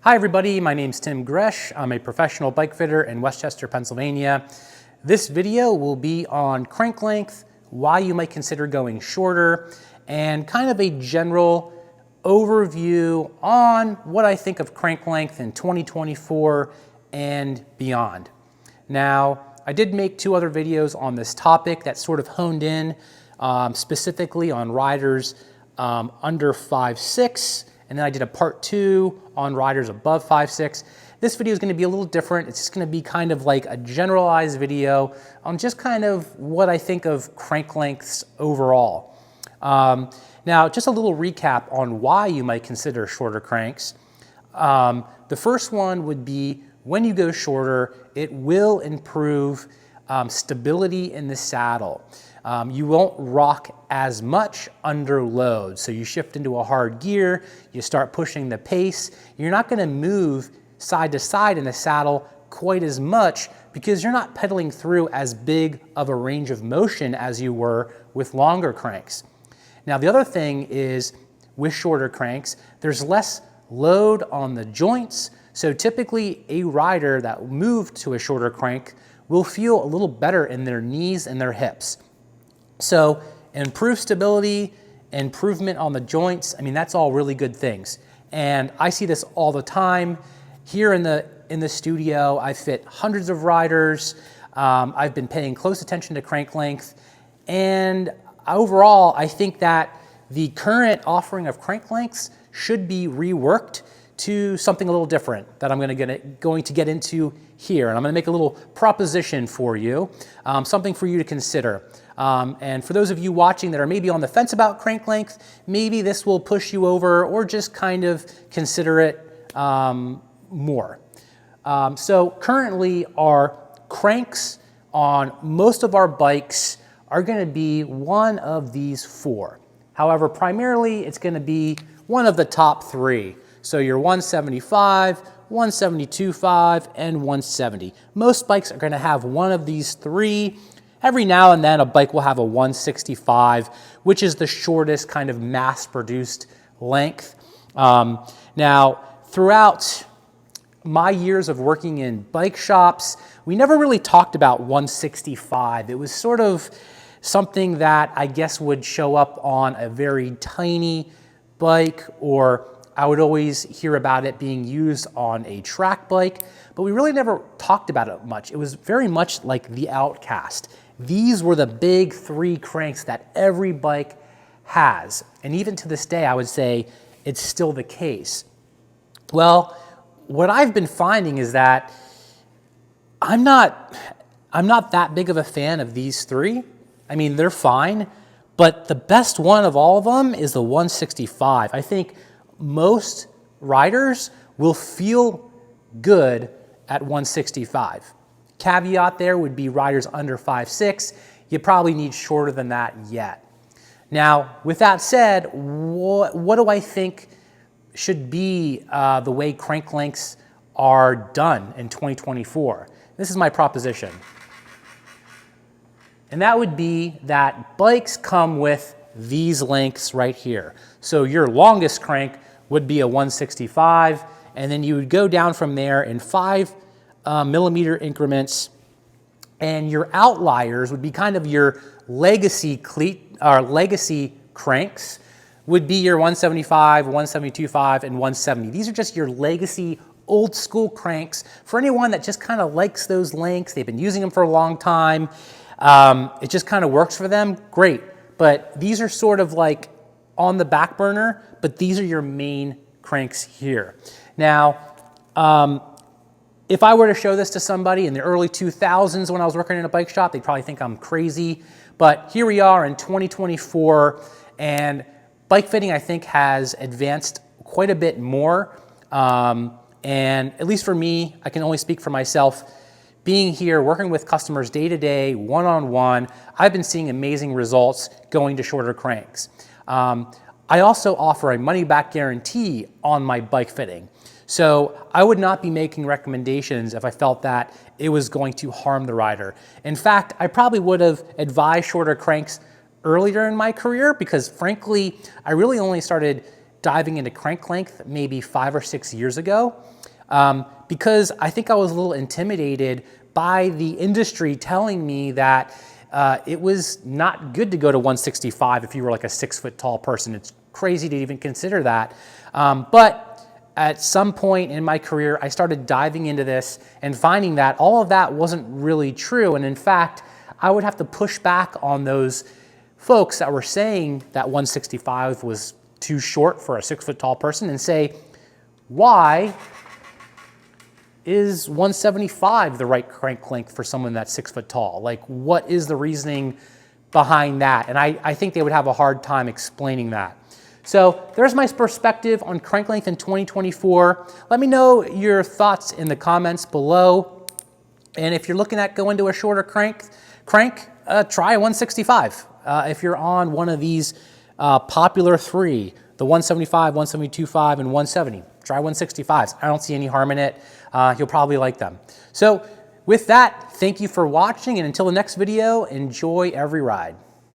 Hi everybody, my name's Tim Gresh. I'm a professional bike fitter in Westchester, Pennsylvania. This video will be on crank length, why you might consider going shorter, and kind of a general overview on what I think of crank length in 2024 and beyond. Now, I did make two other videos on this topic that sort of honed in specifically on riders under 5'6", and then I did a part 2 on riders above 5'6". This video is going to be a little different. It's just going to be kind of like a generalized video on just kind of what I think of crank lengths overall. Now, just a little recap on why you might consider shorter cranks. The first one would be when you go shorter, it will improve stability in the saddle. You won't rock as much under load. So you shift into a hard gear, you start pushing the pace. You're not going to move side to side in the saddle quite as much because you're not pedaling through as big of a range of motion as you were with longer cranks. Now the other thing is with shorter cranks, there's less load on the joints. So typically a rider that moved to a shorter crank will feel a little better in their knees and their hips. So improved stability, improvement on the joints, I mean, that's all really good things. And I see this all the time. Here in the studio, I fit hundreds of riders. I've been paying close attention to crank length. And overall, I think that the current offering of crank lengths should be reworked to something a little different that I'm going to get into here. And I'm going to make a little proposition for you, something for you to consider. And for those of you watching that are maybe on the fence about crank length, maybe this will push you over or just kind of consider it more. So currently our cranks on most of our bikes are going to be one of these four. However, primarily it's going to be one of the top three. So your 175, 172.5, and 170. Most bikes are going to have one of these three. Every now and then a bike will have a 165, which is the shortest kind of mass-produced length. Now, throughout my years of working in bike shops, we never really talked about 165. It was sort of something that I guess would show up on a very tiny bike, or I would always hear about it being used on a track bike, but we really never talked about it much. It was very much like the Outcast. These were the big three cranks that every bike has. And even to this day, I would say it's still the case. Well, what I've been finding is that I'm not that big of a fan of these three. I mean, they're fine, but the best one of all of them is the 165. I think most riders will feel good at 165. Caveat there would be riders under 5'6". You probably need shorter than that yet. Now, with that said, what do I think should be the way crank lengths are done in 2024? This is my proposition. And that would be that bikes come with these lengths right here. So your longest crank would be a 165, and then you would go down from there in 5 millimeter increments, and your outliers would be kind of your legacy cranks would be your 175, 172.5, and 170. These are just your legacy old school cranks. For anyone that just kind of likes those lengths, they've been using them for a long time, it just kind of works for them, great. But these are sort of like on the back burner, but these are your main cranks here. Now, if I were to show this to somebody in the early 2000s when I was working in a bike shop, they'd probably think I'm crazy. But here we are in 2024, and bike fitting, I think, has advanced quite a bit more. And at least for me, I can only speak for myself. Being here, working with customers day to day, one-on-one, I've been seeing amazing results going to shorter cranks. I also offer a money-back guarantee on my bike fitting. So I would not be making recommendations if I felt that it was going to harm the rider. In fact, I probably would have advised shorter cranks earlier in my career because frankly, I really only started diving into crank length maybe 5 or 6 years ago, because I think I was a little intimidated by the industry telling me that it was not good to go to 165 if you were like a 6 foot tall person. It's crazy to even consider that. But at some point in my career, I started diving into this and finding that all of that wasn't really true. And in fact, I would have to push back on those folks that were saying that 165 was too short for a 6 foot tall person and say, why is 175 the right crank length for someone that's 6 foot tall? Like, what is the reasoning behind that? And I think they would have a hard time explaining that. So there's my perspective on crank length in 2024. Let me know your thoughts in the comments below. And if you're looking at going to a shorter crank, try a 165. If you're on one of these popular three, the 175, 172.5, and 170, try 165s. I don't see any harm in it. You'll probably like them. So with that, thank you for watching, and until the next video, enjoy every ride.